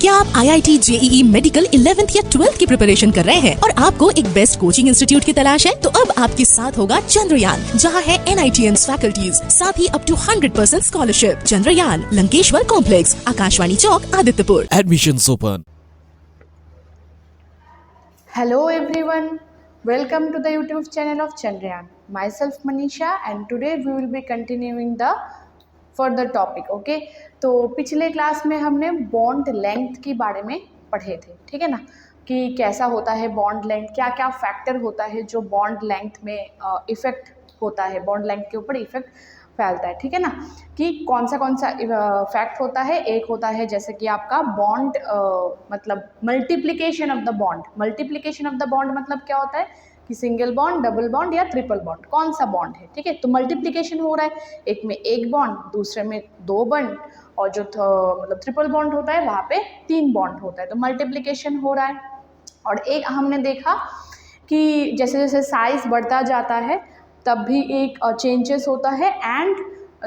क्या आप IIT JEE medical 11th या 12th की प्रिपरेशन कर रहे हैं और आपको एक बेस्ट कोचिंग इंस्टीट्यूट की तलाश है? तो अब आपके साथ होगा चंद्रयान, जहां है NITN फैकल्टीज, साथ ही up to 100% scholarship. Chandrayaan, Lankeshwar complex, Akashvani Chowk, Adityapur. Admissions open. Hello everyone, welcome to the YouTube channel of Chandrayaan. Myself Manisha and today we will be continuing the further topic. Okay, तो पिछले क्लास में हमने बॉन्ड लेंथ के बारे में पढ़े थे, ठीक है ना, कि कैसा होता है बॉन्ड लेंथ, क्या क्या फैक्टर होता है जो बॉन्ड लेंथ में इफेक्ट होता है, बॉन्ड लेंथ के ऊपर इफेक्ट फैलता है, ठीक है ना, कि कौन सा फैक्ट होता है। एक होता है जैसे कि आपका बॉन्ड मतलब multiplication of the bond. Multiplication of the bond मतलब क्या होता है कि सिंगल बॉन्ड, डबल बॉन्ड या ट्रिपल बॉन्ड, कौन सा बॉन्ड है, ठीक है। तो मल्टीप्लिकेशन हो रहा है, एक में एक बॉन्ड, दूसरे में दो बॉन्ड, और जो मतलब ट्रिपल बॉन्ड होता है वहाँ पे तीन बॉन्ड होता है, तो मल्टीप्लिकेशन हो रहा है। और एक हमने देखा कि जैसे जैसे साइज बढ़ता जाता है तब भी एक चेंजेस होता है, एंड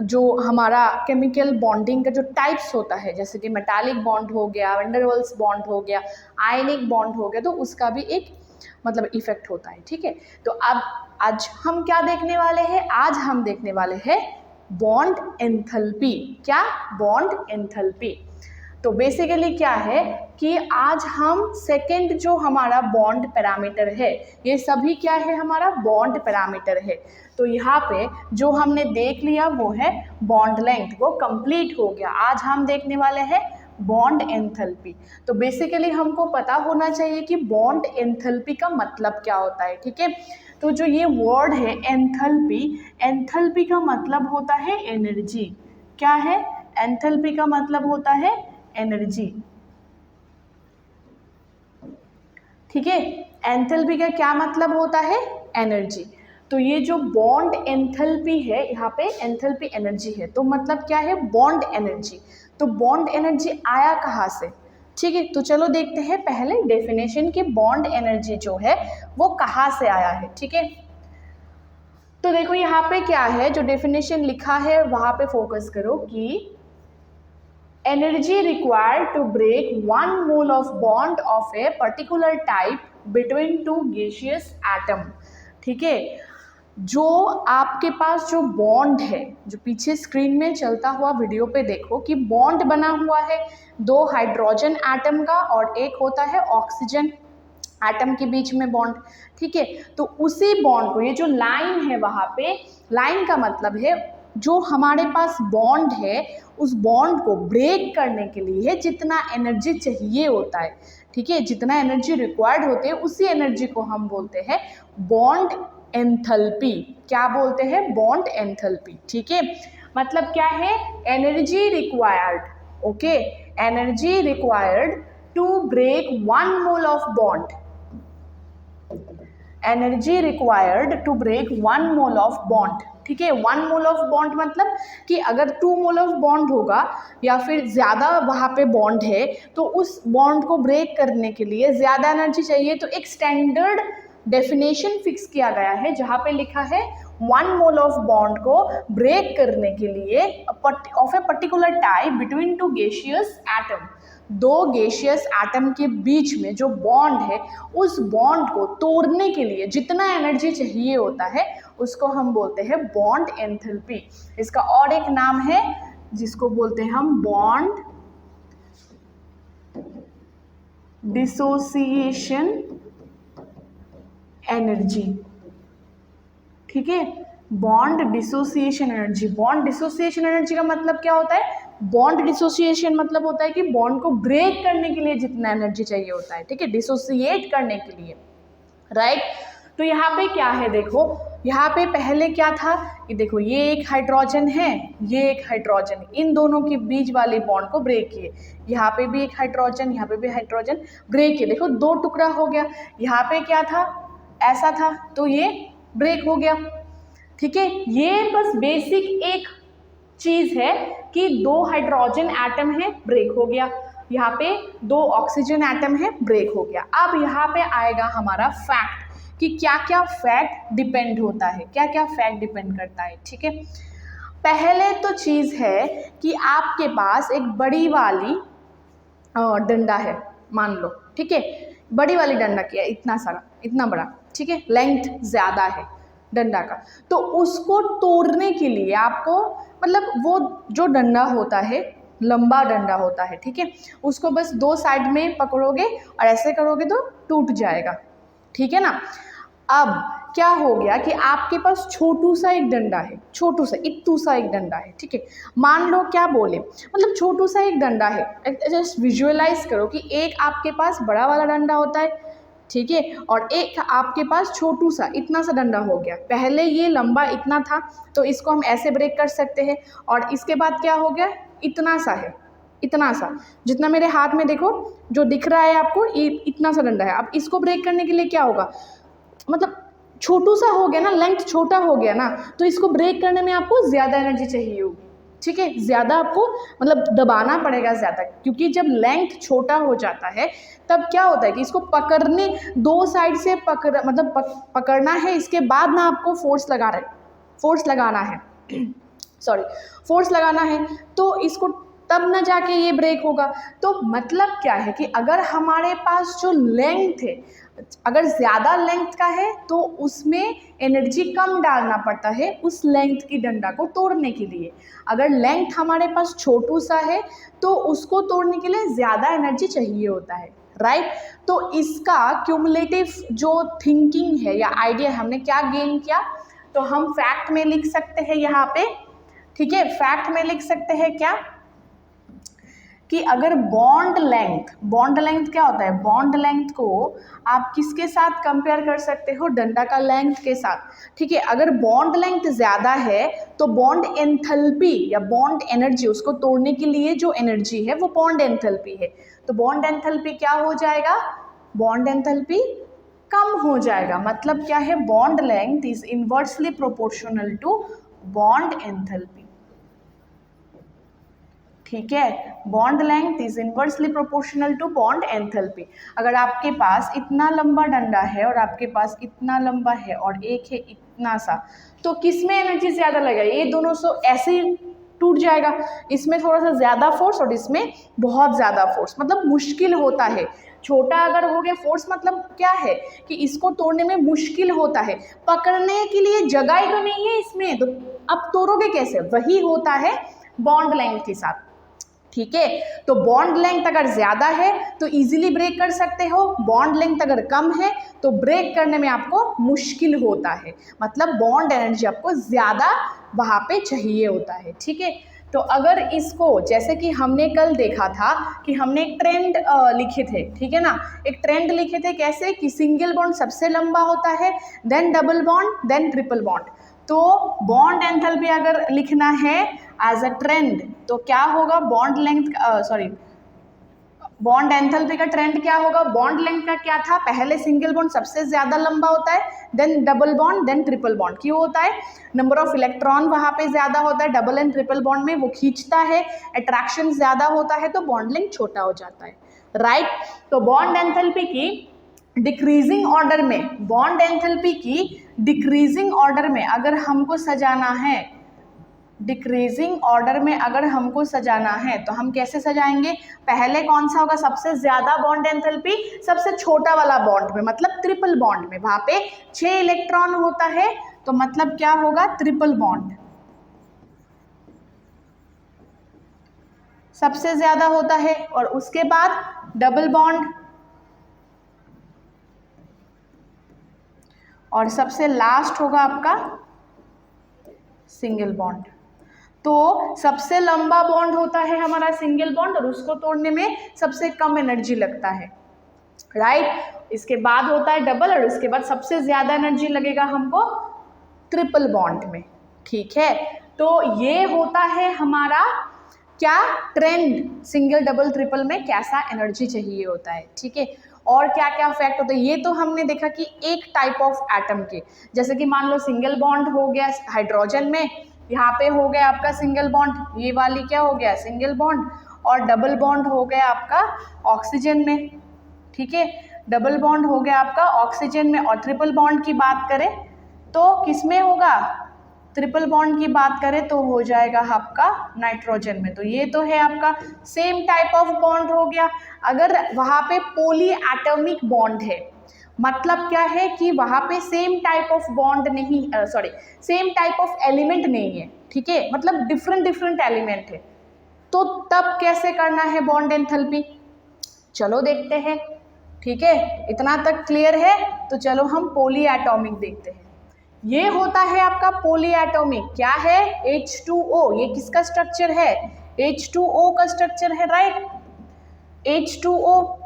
जो हमारा केमिकल बॉन्डिंग का जो टाइप्स होता है, जैसे कि मेटालिक बॉन्ड हो गया, वैंडरवाल्स बॉन्ड हो गया, आयनिक बॉन्ड हो गया, तो उसका भी एक मतलब इफेक्ट होता है, ठीक है। तो अब आज हम क्या देखने वाले हैं? आज हम देखने वाले हैं बॉन्ड एंथैल्पी। क्या? Bond enthalpy. तो बेसिकली क्या है कि आज हम सेकंड जो हमारा बॉन्ड पैरामीटर है, ये सभी क्या है, हमारा बॉन्ड पैरामीटर है। तो यहाँ पे जो हमने देख लिया वो है बॉन्ड लेंथ, वो कंप्लीट हो गया। आज हम देखने वाले हैं बॉन्ड एंथैल्पी। तो बेसिकली हमको पता होना चाहिए कि बॉन्ड एंथैल्पी का मतलब क्या होता है, ठीक है। तो जो ये वर्ड है एंथैल्पी, एंथैल्पी का मतलब होता है एनर्जी। क्या है? एंथैल्पी का मतलब होता है एनर्जी, ठीक है। एंथैल्पी का क्या मतलब होता है? एनर्जी। तो ये जो बॉन्ड एंथैल्पी है, यहाँ पे एंथैल्पी एनर्जी है, तो मतलब क्या है? Bond energy. तो बॉन्ड एनर्जी आया कहाँ से, ठीक है। तो चलो देखते हैं पहले डेफिनेशन की बॉन्ड एनर्जी जो है वो कहाँ से आया है, ठीक है। तो देखो यहाँ पे क्या है, जो डेफिनेशन लिखा है वहाँ पे फोकस करो कि energy required to break 1 mole of bond of a particular type between two gaseous atom, ठीक है। जो आपके पास जो बॉन्ड है, जो पीछे स्क्रीन में चलता हुआ वीडियो पे देखो कि बॉन्ड बना हुआ है दो हाइड्रोजन एटम का और एक होता है ऑक्सीजन एटम के बीच में बॉन्ड, ठीक है। तो उसी बॉन्ड को, ये जो लाइन है वहाँ पे, लाइन का मतलब है जो हमारे पास बॉन्ड है उस बॉन्ड को ब्रेक करने के लिए जितना एनर्जी चाहिए होता है, ठीक है, जितना एनर्जी रिक्वायर्ड होते हैं उसी एनर्जी को हम बोलते हैं बॉन्ड एंथैल्पी। क्या बोलते हैं? बॉन्ड एंथैल्पी, ठीक है। मतलब क्या है? Energy required, okay, energy required to break 1 mole of bond, energy required to break 1 mole of bond, ठीक है। 1 मोल ऑफ बॉन्ड मतलब कि अगर 2 मोल ऑफ बॉन्ड होगा या फिर ज़्यादा वहाँ पे बॉन्ड है तो उस बॉन्ड को ब्रेक करने के लिए ज़्यादा एनर्जी चाहिए। तो एक स्टैंडर्ड डेफिनेशन फिक्स किया गया है जहाँ पे लिखा है 1 मोल ऑफ बॉन्ड को ब्रेक करने के लिए of a particular type between two gaseous atom, दो गैसियस एटम के बीच में जो बॉन्ड है उस बॉन्ड को तोड़ने के लिए जितना एनर्जी चाहिए होता है उसको हम बोलते हैं बॉन्ड एंथैल्पी। इसका और एक नाम है जिसको बोलते हैं हम बॉन्ड डिसोसिएशन एनर्जी, ठीक है। Bond dissociation energy. Bond dissociation energy का मतलब क्या होता है? बॉन्ड डिसोसिएशन मतलब होता है कि बॉन्ड को ब्रेक करने के लिए जितना एनर्जी चाहिए होता है, ठीक है, डिसोसिएट करने के लिए, राइट। तो यहाँ पे क्या है, देखो यहाँ पे पहले क्या था कि देखो ये एक हाइड्रोजन है, ये एक हाइड्रोजन, इन दोनों के बीच वाले बॉन्ड को ब्रेक किए, यहाँ पे भी एक हाइड्रोजन, यहाँ पे भी हाइड्रोजन, ब्रेक किए, देखो दो टुकड़ा हो गया। यहाँ पे क्या था? ऐसा था, तो ये ब्रेक हो गया, ठीक है। ये बस बेसिक एक चीज है कि दो हाइड्रोजन एटम है, ब्रेक हो गया। यहाँ पे दो ऑक्सीजन एटम है, ब्रेक हो गया। अब यहाँ पे आएगा हमारा फैक्ट कि क्या क्या फैक्ट डिपेंड होता है, क्या क्या फैक्ट डिपेंड करता है, ठीक है। पहले तो चीज है कि आपके पास एक बड़ी वाली डंडा है मान लो, ठीक है, बड़ी वाली डंडा की है, इतना सारा, इतना बड़ा, ठीक है, लेंथ ज़्यादा है डंडा का, तो उसको तोड़ने के लिए आपको मतलब वो जो डंडा होता है लंबा डंडा होता है, ठीक है, उसको बस दो साइड में पकड़ोगे और ऐसे करोगे तो टूट जाएगा, ठीक है ना। अब क्या हो गया कि आपके पास छोटू सा एक डंडा है, छोटू सा इत्तू सा एक डंडा है, ठीक है, मान लो क्या बोले, मतलब छोटू सा एक डंडा है, जस्ट विजुअलाइज करो कि एक आपके पास बड़ा वाला डंडा होता है, ठीक है, और एक आपके पास छोटू सा इतना सा डंडा हो गया। पहले ये लंबा इतना था तो इसको हम ऐसे ब्रेक कर सकते हैं, और इसके बाद क्या हो गया, इतना सा है, इतना सा, जितना मेरे हाथ में देखो जो दिख रहा है आपको, ये इतना सा डंडा है। अब इसको ब्रेक करने के लिए क्या होगा, मतलब छोटू सा हो गया ना, लेंथ छोटा हो गया ना, तो इसको ब्रेक करने में आपको ज़्यादा एनर्जी चाहिए होगी, ठीक है, ज़्यादा आपको मतलब दबाना पड़ेगा ज़्यादा, क्योंकि जब लेंथ छोटा हो जाता है तब क्या होता है कि इसको पकड़ने दो साइड से पकड़ना है, इसके बाद ना आपको फोर्स लगाना है सॉरी फोर्स लगाना है, तो इसको तब ना जाके ये ब्रेक होगा। तो मतलब क्या है कि अगर हमारे पास जो लेंथ है, अगर ज़्यादा लेंथ का है तो उसमें एनर्जी कम डालना पड़ता है उस लेंथ की डंडा को तोड़ने के लिए। अगर लेंथ हमारे पास छोटू सा है तो उसको तोड़ने के लिए ज़्यादा एनर्जी चाहिए होता है, राइट। तो इसका क्यूमुलेटिव जो थिंकिंग है या आइडिया, हमने क्या गेन किया, तो हम फैक्ट में लिख सकते हैं यहाँ पे, ठीक है, फैक्ट में लिख सकते हैं क्या कि अगर बॉन्ड लेंथ क्या होता है, बॉन्ड लेंथ को आप किसके साथ कंपेयर कर सकते हो, डंडा का लेंथ के साथ, ठीक है। अगर बॉन्ड लेंथ ज़्यादा है तो बॉन्ड एंथैल्पी या बॉन्ड एनर्जी, उसको तोड़ने के लिए जो एनर्जी है वो बॉन्ड एंथैल्पी है, तो बॉन्ड एंथैल्पी क्या हो जाएगा, बॉन्ड एंथैल्पी कम हो जाएगा। मतलब क्या है, bond length is inversely proportional to bond enthalpy, ठीक है, bond length is inversely proportional to bond enthalpy. अगर आपके पास इतना लंबा डंडा है और आपके पास इतना लंबा है और एक है इतना सा, तो किस में एनर्जी ज़्यादा लगेगा, ये दोनों सो ऐसे ही टूट जाएगा, इसमें थोड़ा सा ज़्यादा फोर्स और इसमें बहुत ज़्यादा फोर्स, मतलब मुश्किल होता है। छोटा अगर हो गया फोर्स, मतलब क्या है कि इसको तोड़ने में मुश्किल होता है, पकड़ने के लिए जगह ही तो नहीं है इसमें, तो अब तोड़ोगे कैसे, वही होता है बॉन्ड लेंथ के साथ, ठीक है। तो बॉन्ड लेंथ अगर ज़्यादा है तो इजीली ब्रेक कर सकते हो, बॉन्ड लेंथ अगर कम है तो ब्रेक करने में आपको मुश्किल होता है, मतलब बॉन्ड एनर्जी आपको ज़्यादा वहाँ पे चाहिए होता है, ठीक है। तो अगर इसको, जैसे कि हमने कल देखा था कि हमने एक ट्रेंड लिखे थे, ठीक है ना, एक ट्रेंड लिखे थे, कैसे कि सिंगल बॉन्ड सबसे लंबा होता है, then double bond, then triple bond. तो बॉन्ड एंथैल्पी अगर लिखना है एज अ ट्रेंड तो क्या होगा, बॉन्ड एंथैल्पी का ट्रेंड क्या होगा, बॉन्ड लेंथ का क्या था, पहले सिंगल बॉन्ड सबसे ज़्यादा लंबा होता है, then double bond, then triple bond. क्यों होता है, नंबर ऑफ इलेक्ट्रॉन वहाँ पे ज़्यादा होता है, डबल एंड ट्रिपल बॉन्ड में वो खींचता है, अट्रैक्शन ज़्यादा होता है, तो बॉन्ड लेंथ छोटा हो जाता है, राइट। तो बॉन्ड एंथैल्पी की डिक्रीजिंग ऑर्डर में, बॉन्ड एंथैल्पी की डिक्रीजिंग ऑर्डर में अगर हमको सजाना है, डिक्रीजिंग ऑर्डर में अगर हमको सजाना है तो हम कैसे सजाएंगे, पहले कौन सा होगा, सबसे ज़्यादा बॉन्ड एंथैल्पी सबसे छोटा वाला बॉन्ड में, मतलब ट्रिपल बॉन्ड में, वहाँ पे 6 इलेक्ट्रॉन होता है, तो मतलब क्या होगा, ट्रिपल बॉन्ड सबसे ज़्यादा होता है, और उसके बाद डबल बॉन्ड, और सबसे लास्ट होगा आपका सिंगल बॉन्ड। तो सबसे लंबा बॉन्ड होता है हमारा सिंगल बॉन्ड, और उसको तोड़ने में सबसे कम एनर्जी लगता है, राइट। इसके बाद होता है डबल, और इसके बाद सबसे ज़्यादा एनर्जी लगेगा हमको ट्रिपल बॉन्ड में, ठीक है। तो ये होता है हमारा क्या ट्रेंड, सिंगल डबल ट्रिपल में कैसा एनर्जी चाहिए होता है, ठीक है। और क्या क्या फैक्ट होता है, ये तो हमने देखा कि एक टाइप ऑफ एटम के, जैसे कि मान लो सिंगल बॉन्ड हो गया हाइड्रोजन में, यहाँ पे हो गया आपका सिंगल बॉन्ड, ये वाली क्या हो गया सिंगल बॉन्ड, और डबल बॉन्ड हो गया आपका ऑक्सीजन में, ठीक है, डबल बॉन्ड हो गया आपका ऑक्सीजन में। और ट्रिपल बॉन्ड की बात करें तो किस में होगा, ट्रिपल बॉन्ड की बात करें तो हो जाएगा आपका नाइट्रोजन में। तो ये तो है आपका सेम टाइप ऑफ बॉन्ड हो गया। अगर वहाँ पे पॉली एटॉमिक बॉन्ड है, मतलब क्या है कि वहाँ पे सेम टाइप ऑफ बॉन्ड नहीं, सेम टाइप ऑफ एलिमेंट नहीं है, ठीक है, मतलब डिफरेंट डिफरेंट एलिमेंट है, तो तब कैसे करना है बॉन्ड एंथैल्पी, चलो देखते हैं। ठीक है, इतना तक क्लियर है। तो चलो हम पॉली एटॉमिक देखते हैं। ये होता है आपका पॉली एटॉमिक, क्या है, H2O। ये किसका स्ट्रक्चर है, H2O का स्ट्रक्चर है, राइट। H2O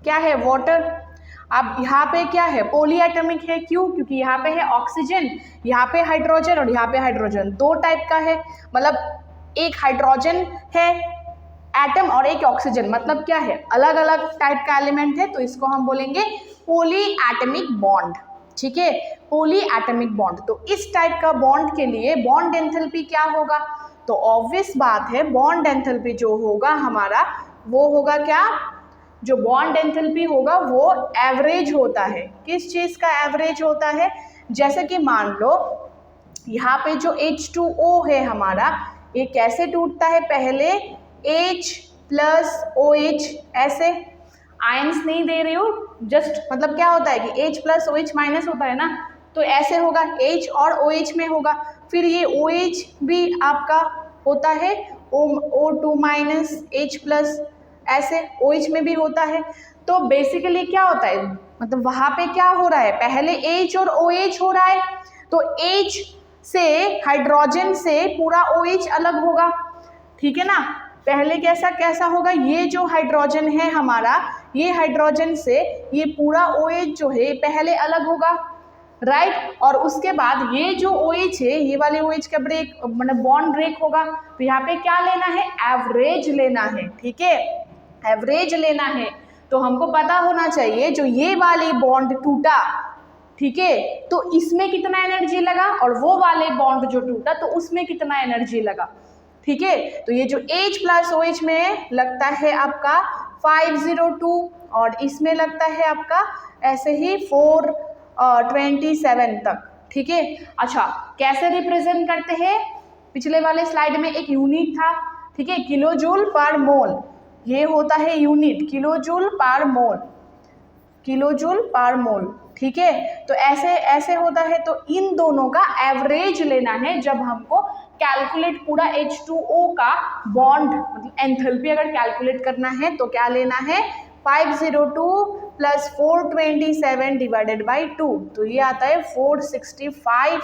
क्या है, वाटर। अब यहाँ पे क्या है, पॉली एटॉमिक है, क्यों, क्योंकि यहाँ पे है ऑक्सीजन, यहाँ पे हाइड्रोजन और यहाँ पे हाइड्रोजन, दो टाइप का है, मतलब एक हाइड्रोजन है एटम और एक ऑक्सीजन, मतलब क्या है, अलग अलग टाइप का एलिमेंट है, तो इसको हम बोलेंगे पॉली एटॉमिक बॉन्ड। ठीक है, पॉली एटॉमिक बॉन्ड। तो इस टाइप का बॉन्ड के लिए बॉन्ड एंथैल्पी क्या होगा, तो ऑब्वियस बात है बॉन्ड एंथैल्पी जो होगा हमारा वो होगा क्या, जो बॉन्ड एंथैल्पी होगा वो एवरेज होता है। किस चीज़ का एवरेज होता है, जैसे कि मान लो यहाँ पे जो H2O है हमारा, ये कैसे टूटता है, पहले H प्लस OH, ऐसे आयंस नहीं दे रही हूँ, जस्ट मतलब क्या होता है कि H प्लस OH माइनस होता है ना, तो ऐसे होगा, H और OH में होगा, फिर ये OH भी आपका होता है O2 माइनस H प्लस, ऐसे OH में भी होता है। तो बेसिकली क्या होता है, मतलब वहाँ पे क्या हो रहा है, पहले H और OH हो रहा है, तो H से हाइड्रोजन से पूरा OH अलग होगा, ठीक है ना। पहले कैसा कैसा होगा, ये जो हाइड्रोजन है हमारा, ये हाइड्रोजन से ये पूरा OH जो है पहले अलग होगा, राइट। और उसके बाद ये जो OH है, ये वाले OH का ब्रेक, मतलब बॉन्ड ब्रेक होगा, तो यहाँ पे क्या लेना है, एवरेज लेना है, ठीक है, एवरेज लेना है। तो हमको पता होना चाहिए जो ये वाली बॉन्ड टूटा, ठीक है, तो इसमें कितना एनर्जी लगा, और वो वाले बॉन्ड जो टूटा तो उसमें कितना एनर्जी लगा, ठीक है। तो ये जो H प्लस OH में लगता है आपका 502 और इसमें लगता है आपका ऐसे ही 427 तक, ठीक है। अच्छा, कैसे रिप्रेजेंट करते हैं, पिछले वाले स्लाइड में एक यूनिट था, ठीक है, किलो जूल पर मोल, ये होता है यूनिट, किलो जूल पर मोल, किलो जूल पर मोल, ठीक है। तो ऐसे ऐसे होता है, तो इन दोनों का एवरेज लेना है जब हमको कैलकुलेट पूरा H2O का बॉन्ड, मतलब एंथैल्पी अगर कैलकुलेट करना है तो क्या लेना है, 502 प्लस 427 डिवाइडेड बाई 2, तो ये आता है 465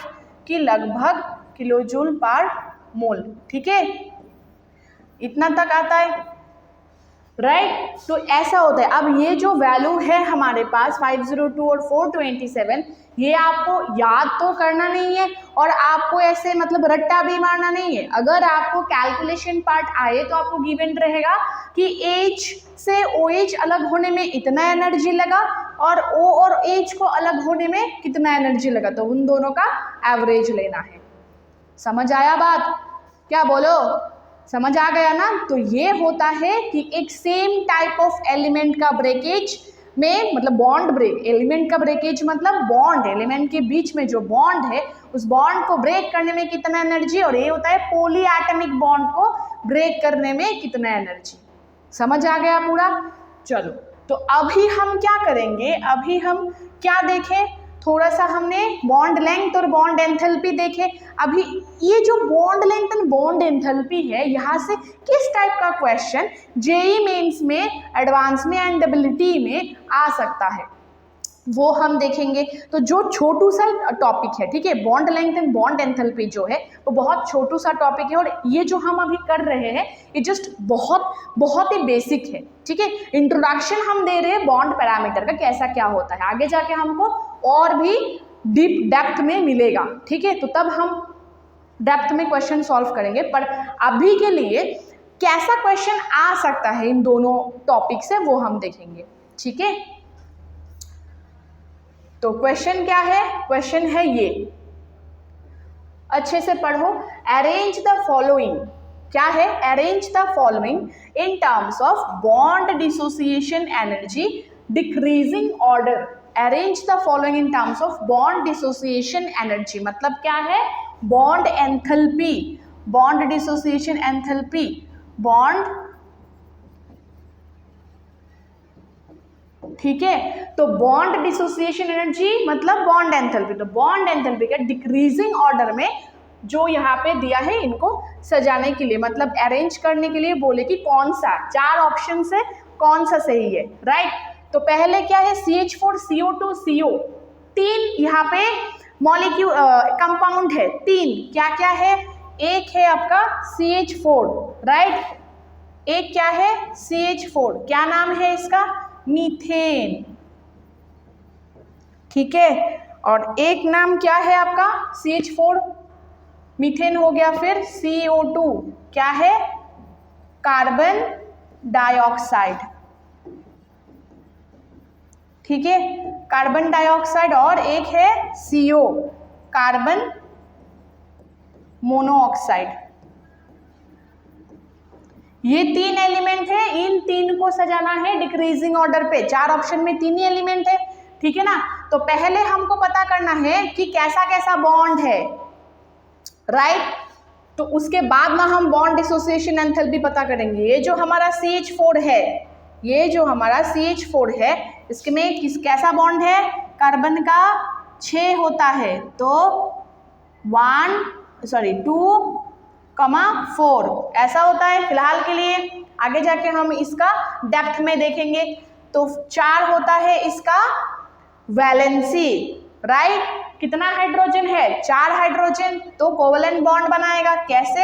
की लगभग किलो जूल पर मोल, ठीक है, इतना तक आता है, राइट। तो ऐसा होता है। अब ये जो वैल्यू है हमारे पास 502 और 427, ये आपको याद तो करना नहीं है और आपको ऐसे मतलब रट्टा भी मारना नहीं है। अगर आपको कैलकुलेशन पार्ट आए तो आपको गिवन रहेगा कि H से OH अलग होने में इतना एनर्जी लगा और O और H को अलग होने में कितना एनर्जी लगा, तो उन दोनों का एवरेज लेना है। समझ आया बात, क्या बोलो, समझ आ गया ना। तो ये होता है कि एक सेम टाइप ऑफ एलिमेंट का ब्रेकेज में, मतलब बॉन्ड ब्रेक, एलिमेंट का ब्रेकेज मतलब बॉन्ड, एलिमेंट के बीच में जो बॉन्ड है उस बॉन्ड को ब्रेक करने में कितना एनर्जी, और ये होता है पॉली एटॉमिक बॉन्ड को ब्रेक करने में कितना एनर्जी। समझ आ गया पूरा। चलो, तो अभी हम क्या करेंगे, अभी हम क्या देखें, थोड़ा सा हमने बॉन्ड लेंथ और बॉन्ड एंथैल्पी देखे। अभी ये जो bond length and bond enthalpy है, यहाँ से किस टाइप का क्वेश्चन जेईई मेंस में, एडवांस में एंड डब्ल्यूटी में आ सकता है वो हम देखेंगे। तो जो छोटू सा टॉपिक है, ठीक है, bond length and bond enthalpy जो है वो बहुत छोटू सा टॉपिक है, और ये जो हम अभी कर रहे हैं ये जस्ट बहुत ही बेसिक है, ठीक है। इंट्रोडक्शन हम दे रहे हैं बॉन्ड पैरामीटर का, कैसा क्या होता है, आगे जाके हमको और भी डीप डेप्थ में मिलेगा, ठीक है। तो तब हम डेप्थ में क्वेश्चन सॉल्व करेंगे, पर अभी के लिए कैसा क्वेश्चन आ सकता है इन दोनों टॉपिक से वो हम देखेंगे, ठीक है। तो क्वेश्चन क्या है, क्वेश्चन है ये, अच्छे से पढ़ो। अरेंज द फॉलोइंग, क्या है, arrange the following in terms of bond dissociation energy decreasing order. Arrange the following in terms of bond dissociation energy, मतलब क्या है, bond enthalpy, bond dissociation enthalpy, bond, ठीक है। तो बॉन्ड डिसोसिएशन एनर्जी मतलब bond enthalpy, तो bond enthalpy का decreasing order में जो यहाँ पे दिया है इनको सजाने के लिए, मतलब अरेंज करने के लिए बोले कि कौन सा, 4 ऑप्शन से कौन सा सही है, राइट। तो पहले क्या है, CH4 CO2 CO, 3 यहाँ पे मॉलिक्यूल कंपाउंड है, 3 क्या क्या है, एक है आपका CH4, राइट, एक क्या है CH4, क्या नाम है इसका, मीथेन, ठीक है, और एक नाम क्या है आपका CH4 मीथेन हो गया, फिर CO2 क्या है, कार्बन डाइऑक्साइड, ठीक है, कार्बन डाइऑक्साइड, और एक है CO, कार्बन मोनोऑक्साइड। ये 3 एलिमेंट है, इन 3 को सजाना है डिक्रीजिंग ऑर्डर पे, 4 ऑप्शन में 3 ही एलिमेंट है, ठीक है ना। तो पहले हमको पता करना है कि कैसा कैसा बॉन्ड है, राइट। तो उसके बाद ना हम बॉन्ड डिसोसिएशन एंथैल्पी पता करेंगे। ये जो हमारा CH4 है, ये जो हमारा CH4 है, इसमें कैसा बॉन्ड है, कार्बन का 6 होता है, तो 2,4 ऐसा होता है फिलहाल के लिए, आगे जाके हम इसका डेप्थ में देखेंगे। तो 4 होता है इसका वैलेंसी, राइट, कितना हाइड्रोजन है, 4 हाइड्रोजन, तो कोवलेंट बॉन्ड बनाएगा, कैसे,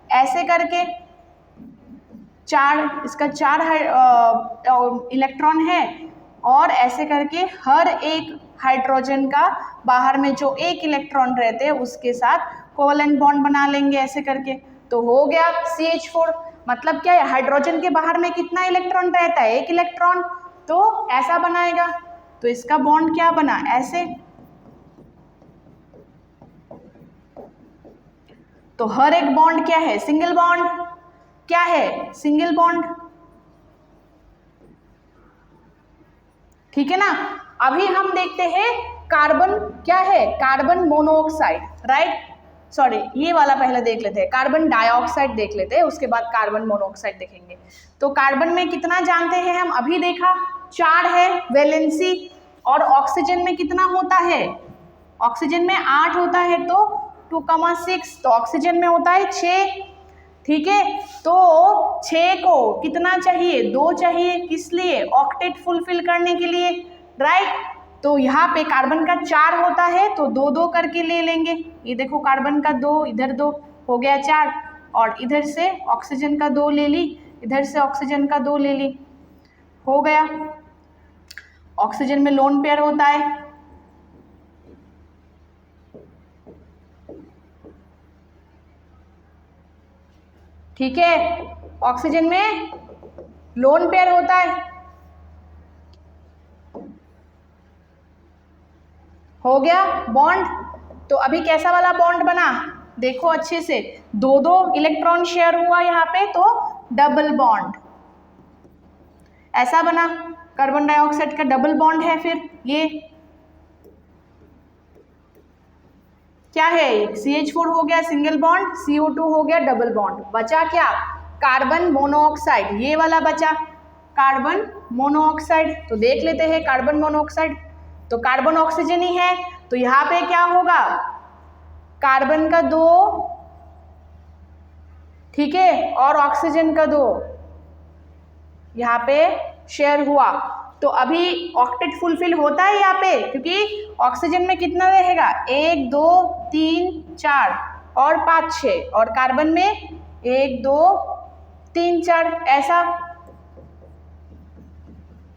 ऐसे करके 4, इसका 4 इलेक्ट्रॉन है, और ऐसे करके हर एक हाइड्रोजन का बाहर में जो एक इलेक्ट्रॉन रहते हैं उसके साथ कोवलेंट बॉन्ड बना लेंगे ऐसे करके, तो हो गया CH4। मतलब क्या है, हाइड्रोजन के बाहर में कितना इलेक्ट्रॉन रहता है, एक इलेक्ट्रॉन, तो ऐसा बनाएगा, तो इसका बॉन्ड क्या बना, ऐसे। तो हर एक बॉन्ड क्या है, सिंगल बॉन्ड, क्या है, सिंगल बॉन्ड, ठीक है ना। अभी हम देखते हैं कार्बन क्या है, कार्बन मोनोऑक्साइड, राइट, सॉरी ये वाला पहले देख लेते हैं, कार्बन डाइऑक्साइड देख लेते हैं, उसके बाद कार्बन मोनोऑक्साइड देखेंगे। तो कार्बन में कितना जानते हैं हम, अभी देखा 4 है वैलेंसी, और ऑक्सीजन में कितना होता है, ऑक्सीजन में 8 होता है, तो 2,6, तो ऑक्सीजन में होता है 6, ठीक है। तो 6 को कितना चाहिए, 2 चाहिए, किस लिए, ऑक्टेट फुलफिल करने के लिए, राइट। तो यहाँ पे कार्बन का 4 होता है, तो 2-2 करके ले लेंगे, ये देखो कार्बन का 2, इधर 2 हो गया 4, और इधर से ऑक्सीजन का 2 ले ली, इधर से ऑक्सीजन का 2 ले ली, हो गया। ऑक्सीजन में लोन पेयर होता है, ठीक है, ऑक्सीजन में लोन पेयर होता है, हो गया बॉन्ड। तो अभी कैसा वाला बॉन्ड बना, देखो अच्छे से, 2-2 इलेक्ट्रॉन शेयर हुआ यहाँ पे, तो डबल बॉन्ड ऐसा बना, कार्बन डाइऑक्साइड का डबल बॉन्ड है, फिर ये क्या है, CH4 हो गया सिंगल बॉन्ड, CO2 हो गया डबल बॉन्ड, बचा क्या, कार्बन मोनोऑक्साइड, ये वाला बचा कार्बन मोनोऑक्साइड। तो देख लेते हैं कार्बन मोनोऑक्साइड, तो कार्बन ऑक्सीजन ही है, तो यहाँ पे क्या होगा, कार्बन का 2, ठीक है, और ऑक्सीजन का 2 यहाँ पे शेयर हुआ, तो अभी ऑक्टेट फुलफिल होता है यहाँ पे, क्योंकि ऑक्सीजन में कितना रहेगा, 1 2 3 4 और 5 6, और कार्बन में 1 2 3 4 ऐसा,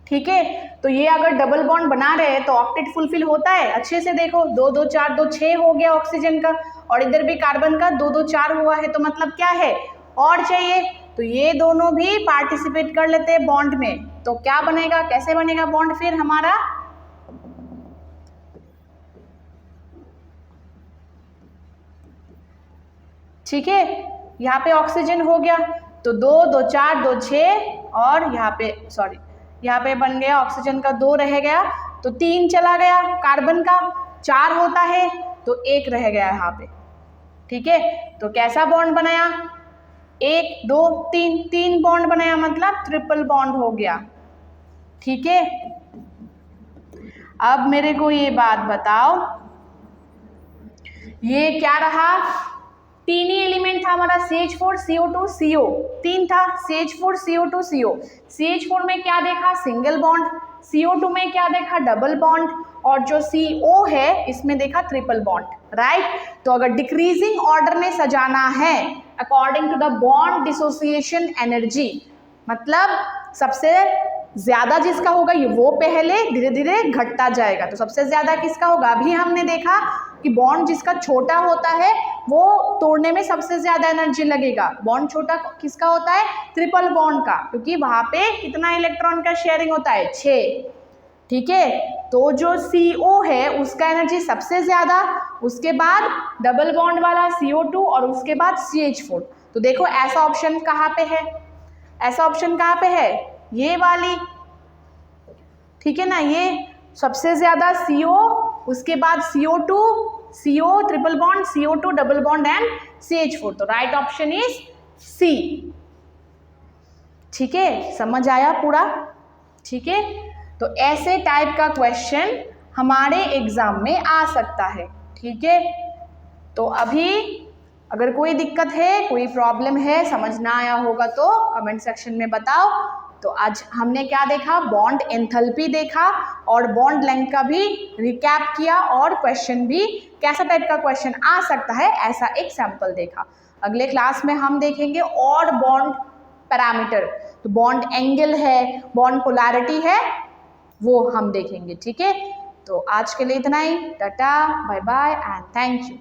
ठीक है। तो ये अगर डबल बॉन्ड बना रहे हैं तो ऑक्टेट फुलफिल होता है, अच्छे से देखो, 2 2 4 2 6 हो गया ऑक्सीजन का, और इधर भी कार्बन का 2 2 4 हुआ है, तो मतलब क्या है, और चाहिए, तो ये दोनों भी पार्टिसिपेट कर लेते हैं बॉन्ड में, तो क्या बनेगा, कैसे बनेगा बॉन्ड फिर हमारा, ठीक है। यहाँ पे ऑक्सीजन हो गया, तो 2 2 4 2 6, और यहाँ पे सॉरी यहाँ पे बन गया ऑक्सीजन का 2 रह गया, तो 3 चला गया कार्बन का, 4 होता है तो 1 रह गया यहाँ पे। ठीक है, तो कैसा बॉन्ड बनाया, 1 2 3, 3 बॉन्ड बनाया, मतलब ट्रिपल बॉन्ड हो गया। ठीक है, अब मेरे को ये बात बताओ, ये क्या रहा, 3 ही एलिमेंट था हमारा, CH4 CO2 CO, 3 था, CH4 CO2 CO। CH4 में क्या देखा, सिंगल बॉन्ड, CO2 में क्या देखा, डबल बॉन्ड, और जो CO है इसमें देखा ट्रिपल बॉन्ड, राइट। तो अगर डिक्रीजिंग ऑर्डर में सजाना है according to the bond dissociation energy, मतलब सबसे ज्यादा जिसका होगा ये वो पहले धीरे धीरे घटता जाएगा। तो सबसे ज्यादा किसका होगा, अभी हमने देखा कि बॉन्ड जिसका छोटा होता है वो तोड़ने में सबसे ज्यादा एनर्जी लगेगा। बॉन्ड छोटा किसका होता है, ट्रिपल बॉन्ड का, क्योंकि वहां पे कितना इलेक्ट्रॉन का शेयरिंग होता है, 6। ठीक है, तो जो CO है उसका एनर्जी सबसे ज्यादा, उसके बाद डबल बॉन्ड वाला CO2 और उसके बाद CH4। तो देखो ऐसा ऑप्शन कहाँ पे है, ऐसा ऑप्शन कहाँ पे है, ये वाली। ठीक है ना, ये सबसे ज्यादा CO, उसके बाद CO2, CO triple bond, CO2 double bond and CH4। तो राइट ऑप्शन इज C। ठीक है, समझ आया पूरा। ठीक है, तो ऐसे टाइप का क्वेश्चन हमारे एग्जाम में आ सकता है। ठीक है, तो अभी अगर कोई दिक्कत है, कोई प्रॉब्लम है, समझ ना आया होगा तो कमेंट सेक्शन में बताओ। तो आज हमने क्या देखा, बॉन्ड एंथैल्पी देखा और बॉन्ड लेंथ का भी रिकैप किया, और क्वेश्चन भी कैसा टाइप का क्वेश्चन आ सकता है ऐसा एक सैंपल देखा। अगले क्लास में हम देखेंगे और बॉन्ड पैरामीटर, तो बॉन्ड एंगल है, बॉन्ड पोलैरिटी है, वो हम देखेंगे। ठीक है, तो आज के लिए इतना ही, tata bye bye and thank you.